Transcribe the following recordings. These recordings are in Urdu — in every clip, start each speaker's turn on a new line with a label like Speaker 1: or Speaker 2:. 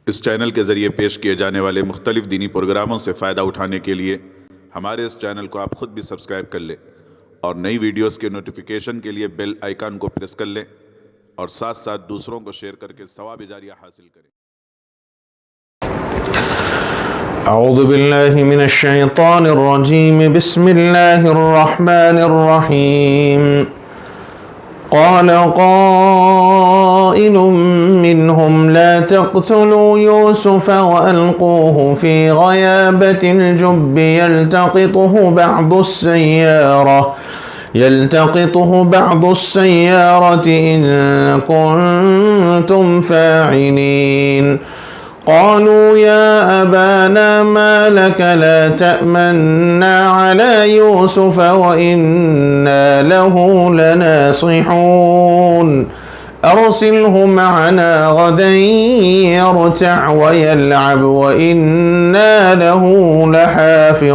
Speaker 1: اس چینل کے ذریعے پیش کیے جانے والے مختلف دینی پروگراموں سے فائدہ اٹھانے کے لیے ہمارے اس چینل کو آپ خود بھی سبسکرائب کر لیں اور نئی ویڈیوز کے نوٹیفیکیشن کے لیے بیل آئیکن کو پریس کر لیں اور ساتھ ساتھ دوسروں کو شیئر کر کے ثواب جاریہ حاصل کریں۔
Speaker 2: اعوذ باللہ من الشیطان الرجیم، بسم اللہ الرحمن الرحیم۔ قال قائل منهم لا تقتلوا يوسف وألقوه في غيابة الجب يلتقطه بعض السيارة إن كنتم فاعلين قالوا يا أبانا ما لك لا تأمنا على يوسف وإنا له لناصحون أرسله معنا غدا يرتع ويلعب وإنا له لحافظون۔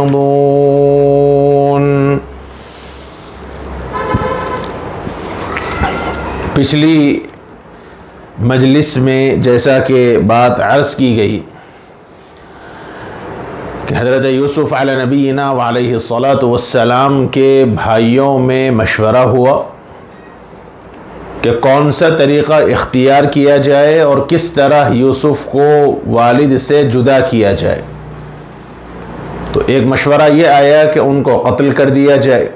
Speaker 2: پچھلی مجلس میں جیسا کہ بات عرض کی گئی کہ حضرت یوسف علیہ نبینا وعلیہ الصلاۃ والسلام کے بھائیوں میں مشورہ ہوا کہ کون سا طریقہ اختیار کیا جائے اور کس طرح یوسف کو والد سے جدا کیا جائے۔ تو ایک مشورہ یہ آیا کہ ان کو قتل کر دیا جائے،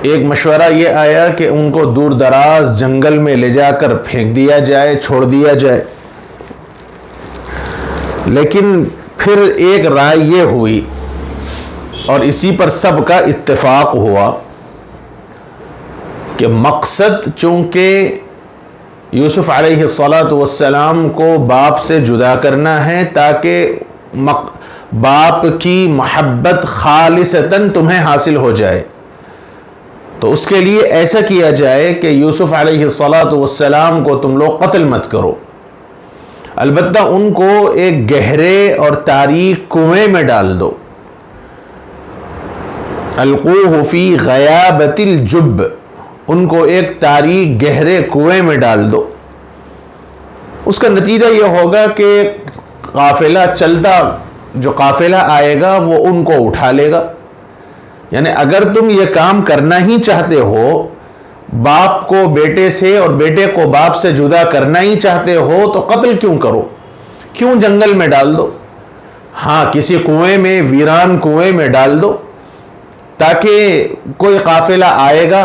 Speaker 2: ایک مشورہ یہ آیا کہ ان کو دور دراز جنگل میں لے جا کر پھینک دیا جائے، چھوڑ دیا جائے۔ لیکن پھر ایک رائے یہ ہوئی اور اسی پر سب کا اتفاق ہوا کہ مقصد چونکہ یوسف علیہ السلام کو باپ سے جدا کرنا ہے تاکہ باپ کی محبت خالصتاً تمہیں حاصل ہو جائے، تو اس کے لیے ایسا کیا جائے کہ یوسف علیہ السلام کو تم لوگ قتل مت کرو، البتہ ان کو ایک گہرے اور تاریک کنویں میں ڈال دو۔ القوہ فی غیابۃ الجب، ان کو ایک تاریک گہرے کنویں میں ڈال دو۔ اس کا نتیجہ یہ ہوگا کہ قافلہ چلتا جو قافلہ آئے گا وہ ان کو اٹھا لے گا۔ یعنی اگر تم یہ کام کرنا ہی چاہتے ہو، باپ کو بیٹے سے اور بیٹے کو باپ سے جدا کرنا ہی چاہتے ہو، تو قتل کیوں کرو، کیوں جنگل میں ڈال دو؟ ہاں، کسی کنویں میں، ویران کنویں میں ڈال دو تاکہ کوئی قافلہ آئے گا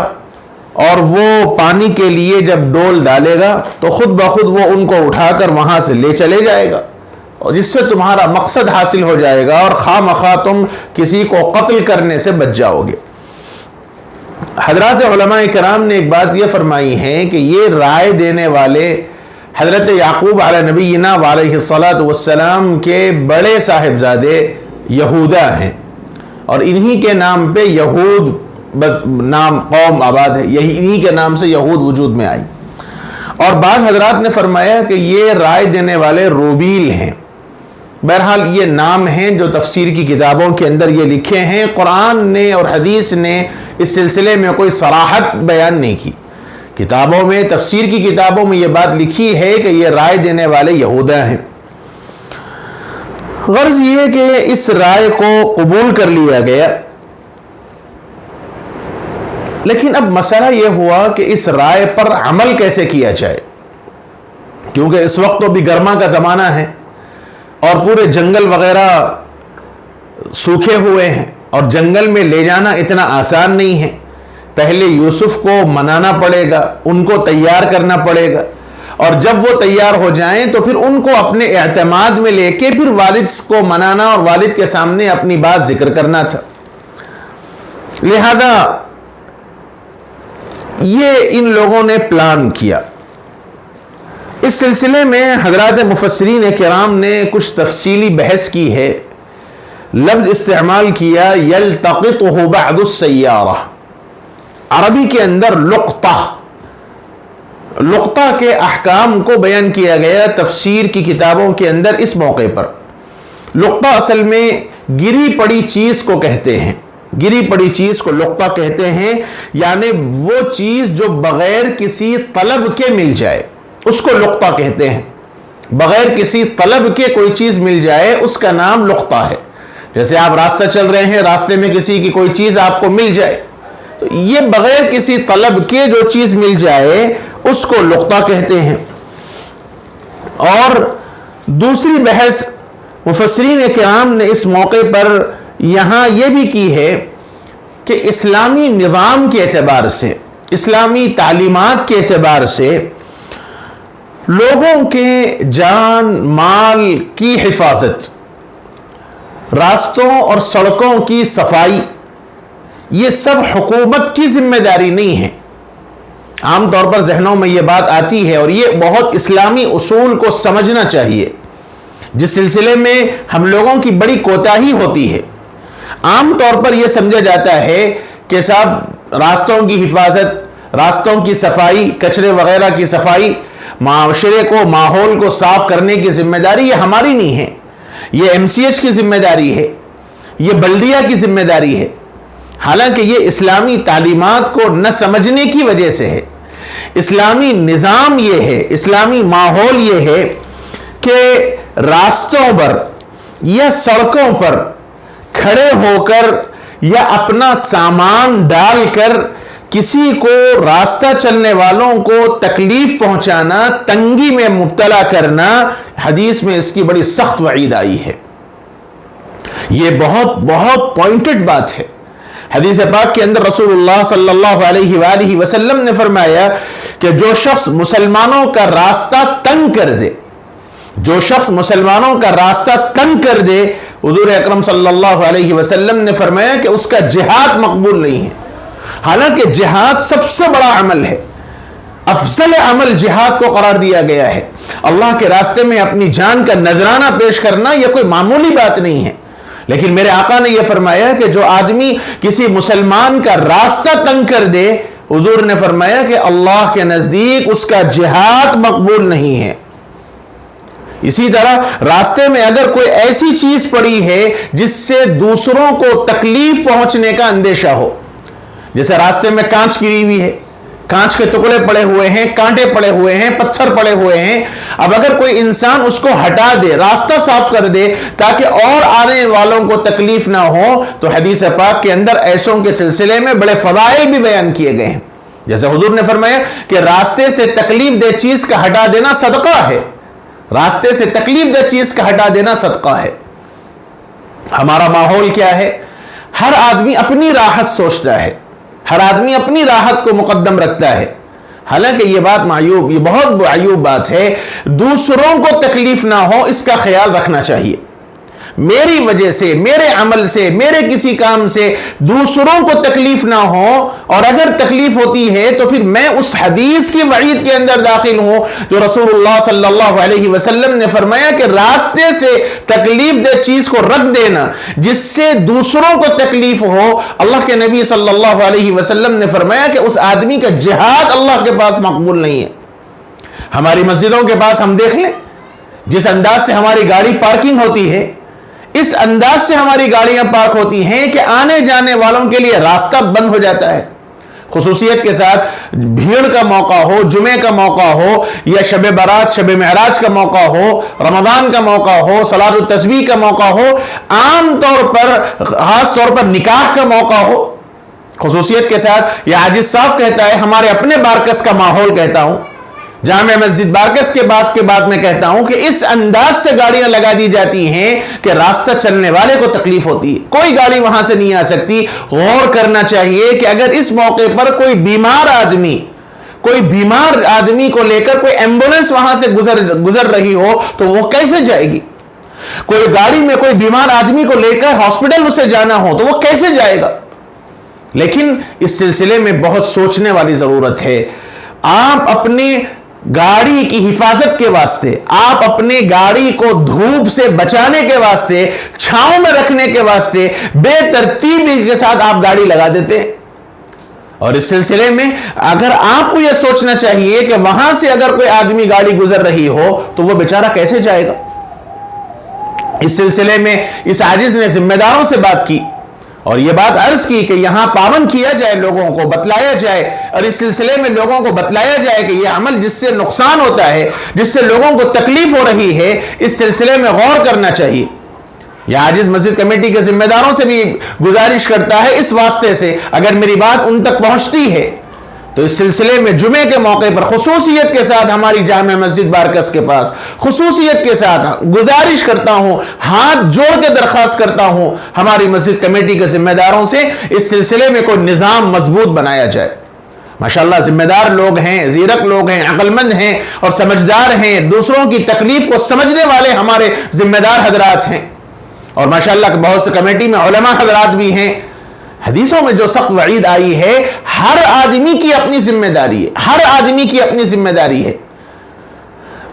Speaker 2: اور وہ پانی کے لیے جب ڈول ڈالے گا تو خود بخود وہ ان کو اٹھا کر وہاں سے لے چلے جائے گا، اور جس سے تمہارا مقصد حاصل ہو جائے گا اور خواہ مخواہ تم کسی کو قتل کرنے سے بچ جاؤ گے۔ حضرات علماء کرام نے ایک بات یہ فرمائی ہے کہ یہ رائے دینے والے حضرت یعقوب علیہ نبینا وعلیہ السلام کے بڑے صاحبزادے یہودا ہیں، اور انہی کے نام پہ یہود بس نام قوم آباد ہے، انہی کے نام سے یہود وجود میں آئی۔ اور بعض حضرات نے فرمایا کہ یہ رائے دینے والے روبیل ہیں۔ بہرحال یہ نام ہیں جو تفسیر کی کتابوں کے اندر یہ لکھے ہیں، قرآن نے اور حدیث نے اس سلسلے میں کوئی صراحت بیان نہیں کی۔ کتابوں میں، تفسیر کی کتابوں میں یہ بات لکھی ہے کہ یہ رائے دینے والے یہودا ہیں۔ غرض یہ کہ اس رائے کو قبول کر لیا گیا، لیکن اب مسئلہ یہ ہوا کہ اس رائے پر عمل کیسے کیا جائے، کیونکہ اس وقت تو بھی گرما کا زمانہ ہے اور پورے جنگل وغیرہ سوکھے ہوئے ہیں، اور جنگل میں لے جانا اتنا آسان نہیں ہے۔ پہلے یوسف کو منانا پڑے گا، ان کو تیار کرنا پڑے گا، اور جب وہ تیار ہو جائیں تو پھر ان کو اپنے اعتماد میں لے کے پھر والد کو منانا اور والد کے سامنے اپنی بات ذکر کرنا تھا۔ لہذا یہ ان لوگوں نے پلان کیا۔ اس سلسلے میں حضرات مفسرین کرام نے کچھ تفصیلی بحث کی ہے۔ لفظ استعمال کیا یلتقطہ بعض السیارہ، عربی کے اندر لقطہ کے احکام کو بیان کیا گیا تفسیر کی کتابوں کے اندر اس موقع پر۔ لقطہ اصل میں گری پڑی چیز کو کہتے ہیں، گری پڑی چیز کو لقطہ کہتے ہیں، یعنی وہ چیز جو بغیر کسی طلب کے مل جائے اس کو لقطہ کہتے ہیں۔ بغیر کسی طلب کے کوئی چیز مل جائے اس کا نام لقطہ ہے. جیسے آپ راستہ چل رہے ہیں, راستے میں کسی کی کوئی چیز آپ کو مل جائے, تو یہ بغیر کسی طلب کے جو چیز مل جائے اس کو لقطہ کہتے ہیں. اور دوسری بحث مفسرین کرام نے اس موقع پر یہاں یہ بھی کی ہے کہ اسلامی نظام کے اعتبار سے, اسلامی تعلیمات کے اعتبار سے لوگوں کے جان مال کی حفاظت, راستوں اور سڑکوں کی صفائی, یہ سب حکومت کی ذمہ داری نہیں ہے. عام طور پر ذہنوں میں یہ بات آتی ہے اور یہ بہت اسلامی اصول کو سمجھنا چاہیے, جس سلسلے میں ہم لوگوں کی بڑی کوتاہی ہوتی ہے. عام طور پر یہ سمجھا جاتا ہے کہ صاحب راستوں کی حفاظت, راستوں کی صفائی, کچرے وغیرہ کی صفائی, معاشرے کو, ماحول کو صاف کرنے کی ذمہ داری یہ ہماری نہیں ہے, یہ MCH کی ذمہ داری ہے, یہ بلدیہ کی ذمہ داری ہے. حالانکہ یہ اسلامی تعلیمات کو نہ سمجھنے کی وجہ سے ہے. اسلامی نظام یہ ہے, اسلامی ماحول یہ ہے کہ راستوں پر یا سڑکوں پر کھڑے ہو کر یا اپنا سامان ڈال کر کسی کو, راستہ چلنے والوں کو تکلیف پہنچانا, تنگی میں مبتلا کرنا, حدیث میں اس کی بڑی سخت وعید آئی ہے. یہ بہت بہت پوائنٹڈ بات ہے. حدیث پاک کے اندر رسول اللہ صلی اللہ علیہ وآلہ وسلم نے فرمایا کہ جو شخص مسلمانوں کا راستہ تنگ کر دے, جو شخص مسلمانوں کا راستہ تنگ کر دے, حضور اکرم صلی اللہ علیہ وسلم نے فرمایا کہ اس کا جہاد مقبول نہیں ہے. حالانکہ جہاد سب سے بڑا عمل ہے, افضل عمل جہاد کو قرار دیا گیا ہے. اللہ کے راستے میں اپنی جان کا نذرانہ پیش کرنا یہ کوئی معمولی بات نہیں ہے. لیکن میرے آقا نے یہ فرمایا کہ جو آدمی کسی مسلمان کا راستہ تنگ کر دے, حضور نے فرمایا کہ اللہ کے نزدیک اس کا جہاد مقبول نہیں ہے. اسی طرح راستے میں اگر کوئی ایسی چیز پڑی ہے جس سے دوسروں کو تکلیف پہنچنے کا اندیشہ ہو, جیسے راستے میں کانچ گری ہوئی ہے, کانچ کے ٹکڑے پڑے ہوئے ہیں, کانٹے پڑے ہوئے ہیں, پتھر پڑے ہوئے ہیں, اب اگر کوئی انسان اس کو ہٹا دے, راستہ صاف کر دے تاکہ اور آنے والوں کو تکلیف نہ ہو, تو حدیث پاک کے اندر ایسوں کے سلسلے میں بڑے فضائل بھی بیان کیے گئے ہیں. جیسے حضور نے فرمایا کہ راستے سے تکلیف دہ چیز کا ہٹا دینا صدقہ ہے, راستے سے تکلیف دہ چیز کا ہٹا دینا صدقہ ہے. ہمارا ماحول کیا ہے؟ ہر آدمی اپنی راحت سوچتا ہے, ہر آدمی اپنی راحت کو مقدم رکھتا ہے. حالانکہ یہ بات معیوب, یہ بہت معیوب بات ہے. دوسروں کو تکلیف نہ ہو اس کا خیال رکھنا چاہیے. میری وجہ سے, میرے عمل سے, میرے کسی کام سے دوسروں کو تکلیف نہ ہو, اور اگر تکلیف ہوتی ہے تو پھر میں اس حدیث کی وعید کے اندر داخل ہوں جو رسول اللہ صلی اللہ علیہ وسلم نے فرمایا کہ راستے سے تکلیف دہ چیز کو رکھ دینا جس سے دوسروں کو تکلیف ہو, اللہ کے نبی صلی اللہ علیہ وسلم نے فرمایا کہ اس آدمی کا جہاد اللہ کے پاس مقبول نہیں ہے. ہماری مسجدوں کے پاس ہم دیکھ لیں, جس انداز سے ہماری گاڑی پارکنگ ہوتی ہے, اس انداز سے ہماری گاڑیاں پارک ہوتی ہیں کہ آنے جانے والوں کے لیے راستہ بند ہو جاتا ہے. خصوصیت کے ساتھ بھیڑ کا موقع ہو, جمعے کا موقع ہو, یا شب برات, شب معراج کا موقع ہو, رمضان کا موقع ہو, صلاۃ التسبیح کا موقع ہو, عام طور پر خاص طور پر نکاح کا موقع ہو. خصوصیت کے ساتھ یہ حاجی صاحب کہتا ہے, ہمارے اپنے بارکس کا ماحول کہتا ہوں, جامع مسجد بارکس کے بعد میں کہتا ہوں کہ اس انداز سے گاڑیاں لگا دی جاتی ہیں کہ راستہ چلنے والے کو تکلیف ہوتی ہے, کوئی گاڑی وہاں سے نہیں آ سکتی. غور کرنا چاہیے کہ اگر اس موقع پر کوئی بیمار آدمی کو لے کر کوئی ایمبولنس وہاں سے گزر رہی ہو تو وہ کیسے جائے گی؟ کوئی گاڑی میں کوئی بیمار آدمی کو لے کر ہاسپٹل اسے جانا ہو تو وہ کیسے جائے گا؟ لیکن اس سلسلے میں بہت سوچنے والی ضرورت ہے. آپ اپنی گاڑی کی حفاظت کے واسطے, آپ اپنے گاڑی کو دھوپ سے بچانے کے واسطے, چھاؤں میں رکھنے کے واسطے بے ترتیبی کے ساتھ آپ گاڑی لگا دیتے. اور اس سلسلے میں اگر آپ کو یہ سوچنا چاہیے کہ وہاں سے اگر کوئی آدمی گاڑی گزر رہی ہو تو وہ بیچارہ کیسے جائے گا. اس سلسلے میں اس عاجز نے ذمہ داروں سے بات کی اور یہ بات عرض کی کہ یہاں پابند کیا جائے، لوگوں کو بتلایا جائے، اور اس سلسلے میں لوگوں کو بتلایا جائے کہ یہ عمل جس سے نقصان ہوتا ہے، جس سے لوگوں کو تکلیف ہو رہی ہے، اس سلسلے میں غور کرنا چاہیے۔ یہ عاجز مسجد کمیٹی کے ذمہ داروں سے بھی گزارش کرتا ہے اس واسطے سے، اگر میری بات ان تک پہنچتی ہے تو اس سلسلے میں جمعے کے موقع پر خصوصیت کے ساتھ ہماری جامع مسجد بارکس کے پاس خصوصیت کے ساتھ گزارش کرتا ہوں، ہاتھ جوڑ کے درخواست کرتا ہوں ہماری مسجد کمیٹی کے ذمہ داروں سے، اس سلسلے میں کوئی نظام مضبوط بنایا جائے۔ ماشاءاللہ ذمہ دار لوگ ہیں، زیرک لوگ ہیں، عقل مند ہیں اور سمجھدار ہیں، دوسروں کی تکلیف کو سمجھنے والے ہمارے ذمہ دار حضرات ہیں، اور ماشاءاللہ بہت سے کمیٹی میں علماء حضرات بھی ہیں۔ حدیثوں میں جو سخت وعید آئی ہے، ہر آدمی کی اپنی ذمہ داری ہے، ہر آدمی کی اپنی ذمہ داری ہے۔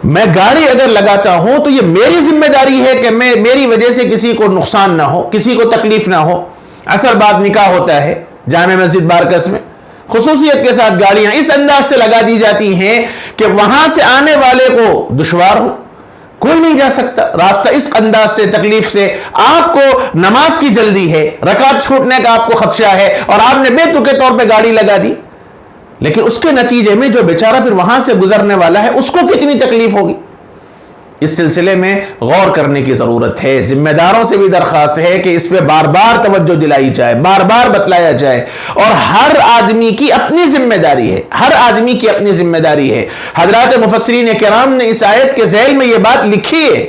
Speaker 2: میں گاڑی اگر لگاتا ہوں تو یہ میری ذمہ داری ہے کہ میری وجہ سے کسی کو نقصان نہ ہو، کسی کو تکلیف نہ ہو۔ عصر بعد نکاح ہوتا ہے جامع مسجد بارکس میں، خصوصیت کے ساتھ گاڑیاں اس انداز سے لگا دی جاتی ہیں کہ وہاں سے آنے والے کو دشوار ہو، کوئی نہیں جا سکتا، راستہ اس انداز سے تکلیف سے، آپ کو نماز کی جلدی ہے، رکعت چھوٹنے کا آپ کو خدشہ ہے، اور آپ نے بے تکے طور پہ گاڑی لگا دی، لیکن اس کے نتیجے میں جو بیچارہ پھر وہاں سے گزرنے والا ہے اس کو کتنی تکلیف ہوگی۔ اس سلسلے میں غور کرنے کی ضرورت ہے۔ ذمہ داروں سے بھی درخواست ہے کہ اس پہ بار بار توجہ دلائی جائے، بار بار بتلایا جائے، اور ہر آدمی کی اپنی ذمہ داری ہے، ہر آدمی کی اپنی ذمہ داری ہے۔ حضرات مفسرین کرام نے اس آیت کے ذیل میں یہ بات لکھی ہے،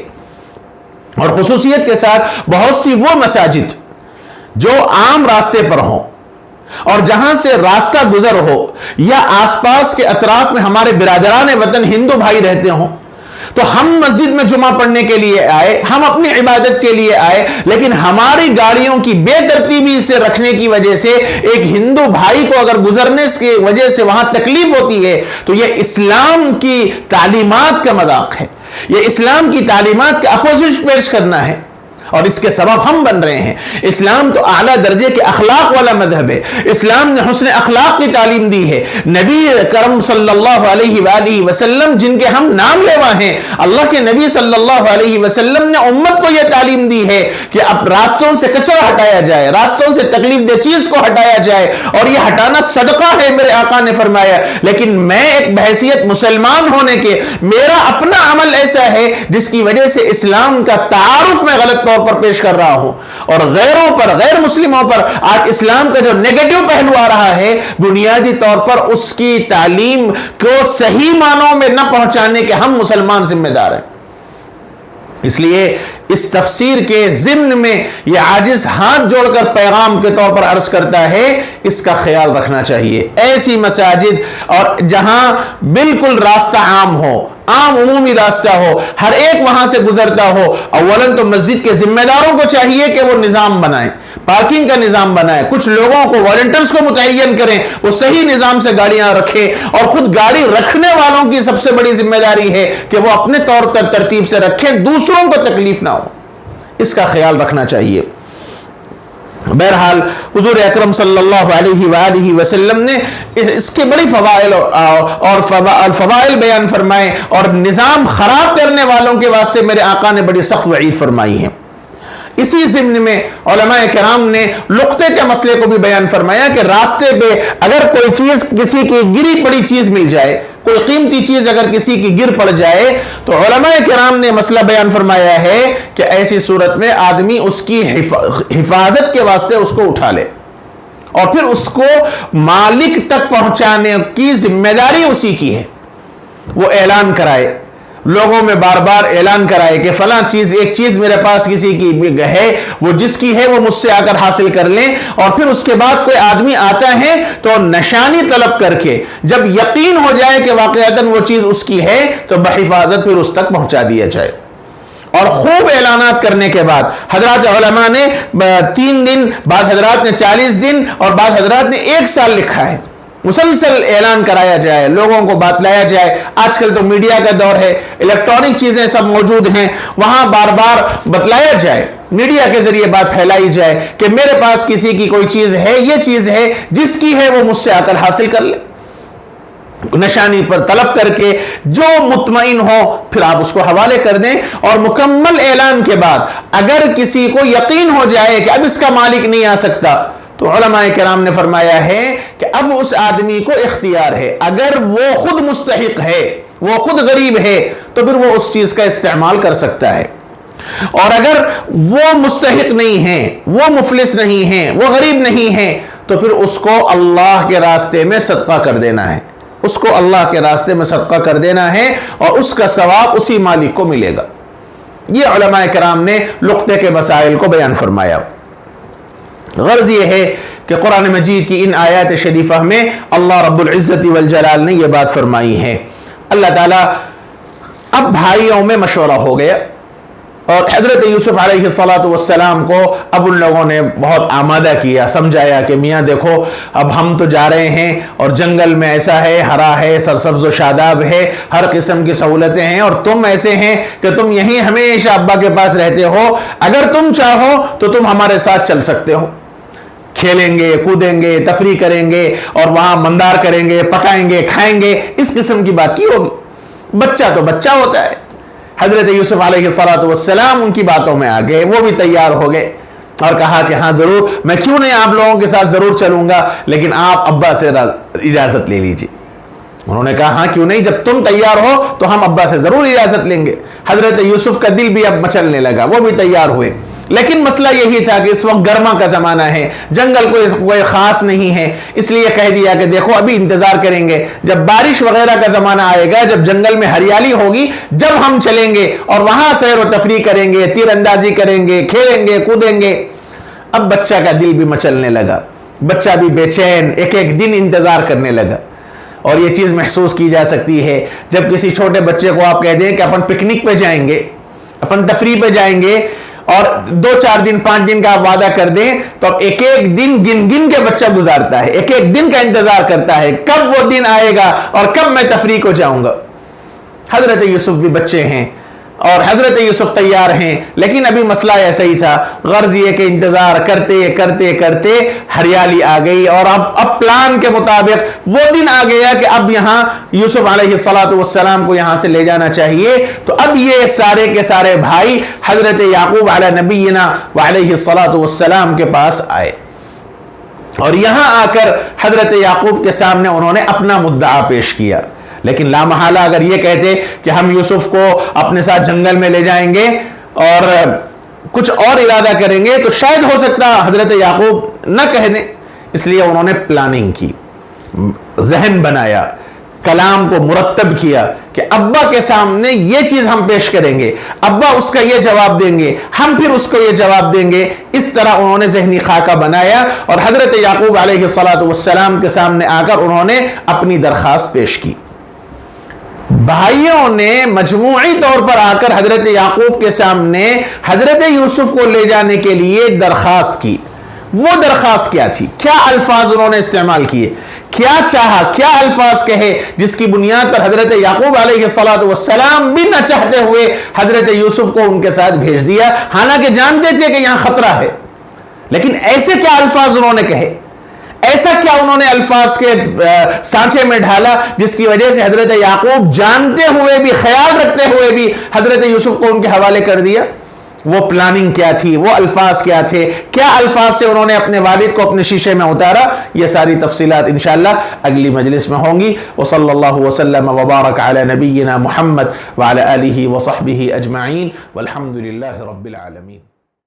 Speaker 2: اور خصوصیت کے ساتھ بہت سی وہ مساجد جو عام راستے پر ہوں اور جہاں سے راستہ گزر ہو، یا آس پاس کے اطراف میں ہمارے برادران وطن ہندو بھائی رہتے ہوں، تو ہم مسجد میں جمعہ پڑھنے کے لیے آئے، ہم اپنی عبادت کے لیے آئے، لیکن ہماری گاڑیوں کی بے ترتیبی سے رکھنے کی وجہ سے ایک ہندو بھائی کو اگر گزرنے کی وجہ سے وہاں تکلیف ہوتی ہے، تو یہ اسلام کی تعلیمات کا مذاق ہے، یہ اسلام کی تعلیمات کا اپوزٹ پیش کرنا ہے، اور اس کے سبب ہم بن رہے ہیں۔ اسلام تو اعلیٰ درجے کے اخلاق والا مذہب ہے، اسلام نے حسن اخلاق کی تعلیم دی ہے۔ نبی کرم صلی اللہ علیہ وآلہ وسلم جن کے ہم نام لیوا ہیں، اللہ کے نبی صلی اللہ علیہ وسلم نے امت کو یہ تعلیم دی ہے کہ اب راستوں سے کچرا ہٹایا جائے، راستوں سے تکلیف دہ چیز کو ہٹایا جائے، اور یہ ہٹانا صدقہ ہے، میرے آقا نے فرمایا۔ لیکن میں ایک بحیثیت مسلمان ہونے کے، میرا اپنا عمل ایسا ہے جس کی وجہ سے اسلام کا تعارف میں غلط طور پر پیش کر رہا ہوں، اور غیروں پر، غیر مسلموں پر آج اسلام کا جو نیگیٹو پہلو آ رہا ہے، بنیادی طور پر اس کی تعلیم کو صحیح معنوں میں نہ پہنچانے کے ہم مسلمان ذمہ دار ہیں۔ اس لیے اس تفسیر کے ضمن میں یہ عاجز ہاتھ جوڑ کر پیغام کے طور پر عرض کرتا ہے، اس کا خیال رکھنا چاہیے۔ ایسی مساجد اور جہاں بالکل راستہ عام ہو، عام عمومی راستہ ہو، ہر ایک وہاں سے گزرتا ہو، اولاً تو مسجد کے ذمہ داروں کو چاہیے کہ وہ نظام بنائیں، پارکنگ کا نظام بنائیں، کچھ لوگوں کو، والنٹرز کو متعین کریں، وہ صحیح نظام سے گاڑیاں رکھیں، اور خود گاڑی رکھنے والوں کی سب سے بڑی ذمہ داری ہے کہ وہ اپنے طور پر ترتیب سے رکھیں، دوسروں کو تکلیف نہ ہو، اس کا خیال رکھنا چاہیے۔ بہرحال حضور اکرم صلی اللہ علیہ وآلہ وسلم نے اس کے بڑی فضائل اور فضائل بیان فرمائے، اور نظام خراب کرنے والوں کے واسطے میرے آقا نے بڑی سخت وعید فرمائی ہے۔ اسی ضمن میں علماء کرام نے لقطے کے مسئلے کو بھی بیان فرمایا کہ راستے پہ اگر کوئی چیز، کسی کی گری پڑی چیز مل جائے، کوئی قیمتی چیز اگر کسی کی گر پڑ جائے، تو علماء کرام نے مسئلہ بیان فرمایا ہے کہ ایسی صورت میں آدمی اس کی حفاظت کے واسطے اس کو اٹھا لے، اور پھر اس کو مالک تک پہنچانے کی ذمہ داری اسی کی ہے۔ وہ اعلان کرائے، لوگوں میں بار بار اعلان کرائے کہ فلاں چیز، ایک چیز میرے پاس کسی کی ہے، وہ جس کی ہے وہ مجھ سے آ کر حاصل کر لیں، اور پھر اس کے بعد کوئی آدمی آتا ہے تو نشانی طلب کر کے جب یقین ہو جائے کہ واقعتاً وہ چیز اس کی ہے تو بحفاظت پھر اس تک پہنچا دیا جائے۔ اور خوب اعلانات کرنے کے بعد حضرات علماء نے 3 دن، بعض حضرات نے 40 دن، اور بعض حضرات نے 1 سال لکھا ہے، مسلسل اعلان کرایا جائے، لوگوں کو بتلایا جائے۔ آج کل تو میڈیا کا دور ہے، الیکٹرانک چیزیں سب موجود ہیں، وہاں بار بار بتلایا جائے، میڈیا کے ذریعے بات پھیلائی جائے کہ میرے پاس کسی کی کوئی چیز ہے، یہ چیز ہے، جس کی ہے وہ مجھ سے آ کر حاصل کر لے۔ نشانی پر طلب کر کے جو مطمئن ہو پھر آپ اس کو حوالے کر دیں، اور مکمل اعلان کے بعد اگر کسی کو یقین ہو جائے کہ اب اس کا مالک نہیں آ سکتا تو علماء کرام نے فرمایا ہے کہ اب اس آدمی کو اختیار ہے، اگر وہ خود مستحق ہے، وہ خود غریب ہے تو پھر وہ اس چیز کا استعمال کر سکتا ہے، اور اگر وہ مستحق نہیں ہے، وہ مفلس نہیں ہے، وہ غریب نہیں ہے تو پھر اس کو اللہ کے راستے میں صدقہ کر دینا ہے، اس کو اللہ کے راستے میں صدقہ کر دینا ہے اور اس کا ثواب اسی مالک کو ملے گا۔ یہ علماء کرام نے لقطے کے مسائل کو بیان فرمایا۔ غرض یہ ہے کہ قرآن مجید کی ان آیات شریفہ میں اللہ رب العزت والجلال نے یہ بات فرمائی ہے۔ اللہ تعالیٰ اب بھائیوں میں مشورہ ہو گیا، اور حضرت یوسف علیہ السلام کو اب ان لوگوں نے بہت آمادہ کیا، سمجھایا کہ میاں دیکھو اب ہم تو جا رہے ہیں اور جنگل میں ایسا ہے، ہرا ہے، سرسبز و شاداب ہے، ہر قسم کی سہولتیں ہیں، اور تم ایسے ہیں کہ تم یہیں ہمیشہ ابا کے پاس رہتے ہو، اگر تم چاہو تو تم ہمارے ساتھ چل سکتے ہو، کھیلیں گے، کودیں گے، تفریح کریں گے، اور وہاں مندار کریں گے، پکائیں گے، کھائیں گے، اس قسم کی بات کی ہوگی۔ بچہ تو بچہ ہوتا ہے۔ حضرت یوسف علیہ السلام ان کی باتوں میں آ گئے، وہ بھی تیار ہو گئے اور کہا کہ ہاں ضرور، میں کیوں نہیں آپ لوگوں کے ساتھ ضرور چلوں گا، لیکن آپ ابا سے اجازت لے لیجیے۔ انہوں نے کہا ہاں کیوں نہیں، جب تم تیار ہو تو ہم ابا سے ضرور اجازت لیں گے۔ حضرت یوسف کا دل بھی اب مچلنے لگا، وہ بھی تیار ہوئے، لیکن مسئلہ یہی تھا کہ اس وقت گرما کا زمانہ ہے، جنگل کوئی خاص نہیں ہے، اس لیے کہہ دیا کہ دیکھو ابھی انتظار کریں گے، جب بارش وغیرہ کا زمانہ آئے گا، جب جنگل میں ہریالی ہوگی، جب ہم چلیں گے اور وہاں سیر و تفریح کریں گے، تیر اندازی کریں گے، کھیلیں گے، کودیں گے۔ اب بچہ کا دل بھی مچلنے لگا، بچہ بھی بے چین ایک ایک دن انتظار کرنے لگا، اور یہ چیز محسوس کی جا سکتی ہے جب کسی چھوٹے بچے کو آپ کہہ دیں کہ اپن پکنک پہ جائیں گے، اپن تفریح پہ جائیں گے، اور 2-4 دن 5 دن کا آپ وعدہ کر دیں تو اب ایک ایک دن گن گن کے بچہ گزارتا ہے، ایک ایک دن کا انتظار کرتا ہے، کب وہ دن آئے گا اور کب میں تفریح کو جاؤں گا۔ حضرت یوسف بھی بچے ہیں اور حضرت یوسف تیار ہیں، لیکن ابھی مسئلہ ایسا ہی تھا۔ غرض یہ کہ انتظار کرتے کرتے کرتے ہریالی آ گئی، اور اب پلان کے مطابق وہ دن آ گیا کہ اب یہاں یوسف علیہ السلام کو یہاں سے لے جانا چاہیے۔ تو اب یہ سارے کے سارے بھائی حضرت یعقوب علیہ نبینا وعلیہ السلام کے پاس آئے، اور یہاں آ کر حضرت یعقوب کے سامنے انہوں نے اپنا مدعا پیش کیا۔ لیکن لامحالہ اگر یہ کہتے کہ ہم یوسف کو اپنے ساتھ جنگل میں لے جائیں گے اور کچھ اور ارادہ کریں گے تو شاید ہو سکتا حضرت یعقوب نہ کہہ دیں، اس لیے انہوں نے پلاننگ کی، ذہن بنایا، کلام کو مرتب کیا کہ ابا کے سامنے یہ چیز ہم پیش کریں گے، ابا اس کا یہ جواب دیں گے، ہم پھر اس کو یہ جواب دیں گے۔ اس طرح انہوں نے ذہنی خاکہ بنایا، اور حضرت یعقوب علیہ السلام کے سامنے آ کر انہوں نے اپنی درخواست پیش کی۔ بھائیوں نے مجموعی طور پر آ کر حضرت یعقوب کے سامنے حضرت یوسف کو لے جانے کے لیے درخواست کی۔ وہ درخواست کیا تھی؟ کیا الفاظ انہوں نے استعمال کیے؟ کیا چاہا؟ کیا الفاظ کہے جس کی بنیاد پر حضرت یعقوب علیہ السلام بھی نہ چاہتے ہوئے حضرت یوسف کو ان کے ساتھ بھیج دیا، حالانکہ جانتے تھے کہ یہاں خطرہ ہے، لیکن ایسے کیا الفاظ انہوں نے کہے؟ ایسا کیا انہوں نے الفاظ کے سانچے میں ڈالا جس کی وجہ سے حضرت یعقوب جانتے ہوئے بھی، خیال رکھتے ہوئے بھی حضرت یوسف کو ان کے حوالے کر دیا؟ وہ پلاننگ کیا تھی؟ وہ الفاظ کیا تھے؟ کیا الفاظ سے انہوں نے اپنے والد کو اپنے شیشے میں اتارا؟ یہ ساری تفصیلات انشاءاللہ اگلی مجلس میں ہوں گی۔ وصلی اللہ وسلم وبارک علی نبینا محمد وعلی آلہ وصحبہ اجمعین والحمد للہ رب العالمین۔